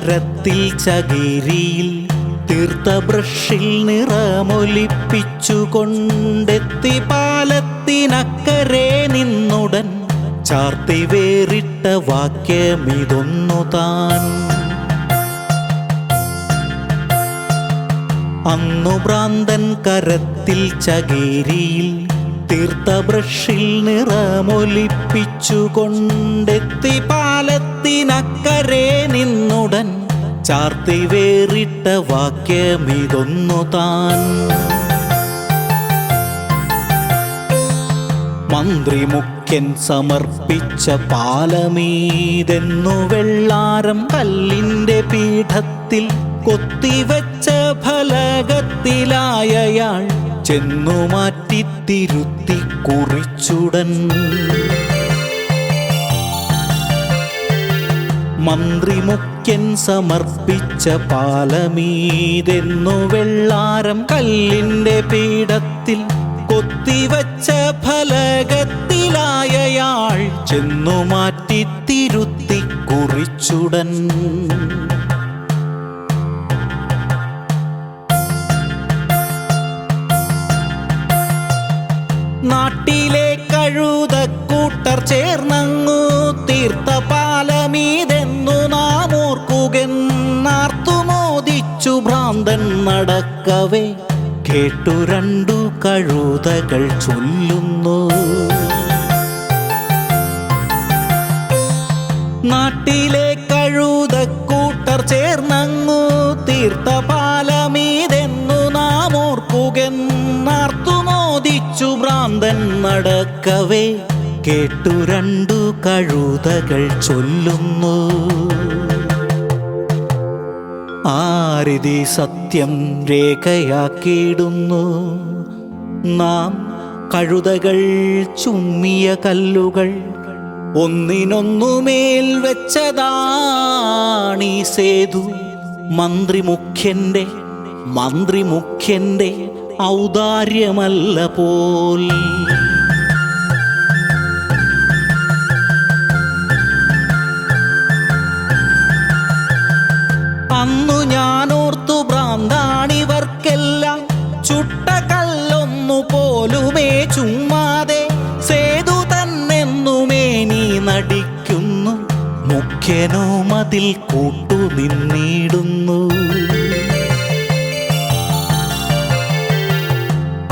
കരത്തിൽ ചകിരിയിൽ തീർത്ത ബ്രഷിൽ നിറമൊലിപ്പിച്ചുകൊണ്ടെത്തി പാലത്തിനക്കരെ നിന്നുടൻ ചാർത്തി വേറിട്ട വാക്യമിതൊന്നു താൻ. അന്നു ഭ്രാന്തൻ കരത്തിൽ ചകിരിയിൽ തീർത്ത ബ്രഷിൽ നിറമൊലിപ്പിച്ചുകൊണ്ടെത്തി പാലത്തിനക്കരെ നിന്നുടൻ ചാർത്തി വേറിട്ട വാക്യമിതൊന്നു താൻ. മന്ത്രി മുഖ്യൻ സമർപ്പിച്ച പാലമീതെന്നു വെള്ളാരം കല്ലിൻ്റെ പീഠത്തിൽ കൊത്തിവെച്ച ഫലകത്തിലായയാൾ ചെന്നു മാറ്റി തിരുത്തി കുറിച്ചുടൻ. മന്ത്രി മുഖ്യൻ സമർപ്പിച്ച പാലമീതെന്നു വെള്ളാരം കല്ലിൻ്റെ പീഠത്തിൽ കൊത്തിവച്ച ഫലകത്തിലായയാൾ ചെന്നു മാറ്റി തിരുത്തി കുറിച്ചുടൻ. നാട്ടിലെ കഴുതക്കൂട്ടർ ചേർന്നങ്ങു തീർത്ത പാലമീതെന്നു നാം ഓർക്കുകെന്നാർത്തുമോദിച്ചു ഭ്രാന്തൻ നടക്കവേ കേട്ടു രണ്ടു കഴുതകൾ ചൊല്ലുന്നു. നാട്ടിലെ കഴുതക്കൂട്ടർ ചേർന്നങ്ങു തീർത്ത പാലമീതെന്നു നാം ഓർക്കുകെന്നാർത്തുമോദിച്ചു ഭ്രാന്തൻ നടക്കവേ കേട്ടു രണ്ടു കഴുതകൾ ചൊല്ലുന്നു. ആരിതി സത്യം രേഖയാക്കിയിടുന്നു. നാം കഴുതകൾ ചുമ്മിയ കല്ലുകൾ ഒന്നിനൊന്നുമേൽ വെച്ചതാണീ സേതു. മന്ത്രി മുഖ്യന്റെ ഔദാര്യമല്ല പോൽ. അന്നു ഞാനോർത്തു ഭ്രാന്താണിവർക്കെല്ലാം ചുട്ട കല്ലൊന്നു പോലുമേ ചുമ്മാതെ സേതു തന്നെന്നുമേ നീ നടിക്കുന്നു. മുഖ്യനോ മതിൽ കൂട്ടുനിന്നിടുന്നു.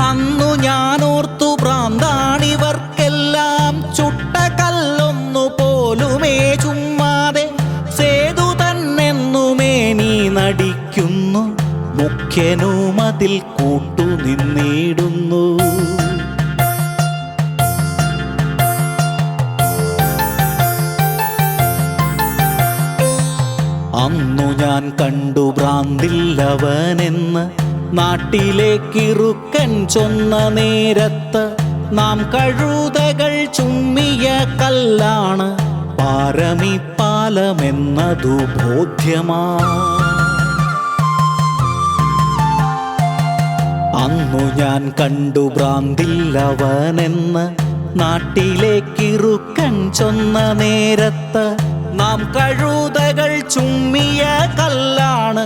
അന്നു ഞാനോർത്തു ഭ്രാന്താണിവർക്കെല്ലാം ചുട്ട കല്ലൊന്നു പോലുമേ ചുമ്മാതെ സേതു തന്നെന്നുമേ നീ നടിക്കുന്നു. മുഖ്യനോ മതിൽ കൂട്ടുനിന്നിടുന്നു. അന്നു ഞാൻ കണ്ടു ഭ്രാന്തില്ലവനെന്ന് നാട്ടിലേക്കിറുക്കൻ ചൊന്ന നേരത്ത് നാം കഴുതകൾ ചുമ്മിയ കല്ലാണ് പാരമിപ്പാലമെന്നതു ബോധ്യമാ. അന്നു ഞാൻ കണ്ടു ഭ്രാന്തില്ലവനെന്ന് നാട്ടിലേക്കിറുക്കൻ ചൊന്ന നേരത്ത് നാം കഴുതകൾ ചുമ്മിയ കല്ലാണ്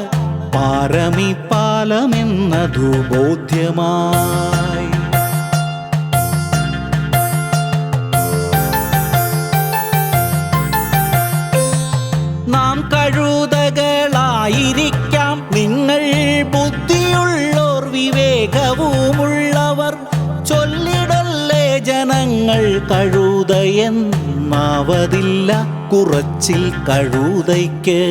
പാരമിപ്പാലമെന്നതു ബോധ്യമായി. നാം കഴുതകളായിരിക്കാം നിങ്ങൾ ബുദ്ധിയുള്ളോർ വിവേകവുമുള്ളവർ. ചൊല്ലിടല്ലേ ജനങ്ങൾ കഴുതയെന്നാവതില്ല കുറച്ചിൽ കഴുതയ്ക്ക്.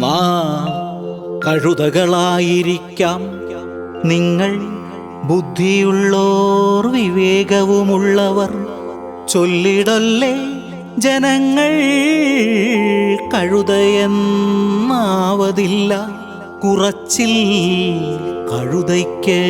നാം കഴുതകളായിരിക്കാം നിങ്ങൾ ബുദ്ധിയുള്ളോർ വിവേകവുമുള്ളവർ. ചൊല്ലിടല്ലേ ജനങ്ങൾ കഴുതയെന്നാവതില്ല കുറച്ചിൽ കഴുതയ്ക്ക്.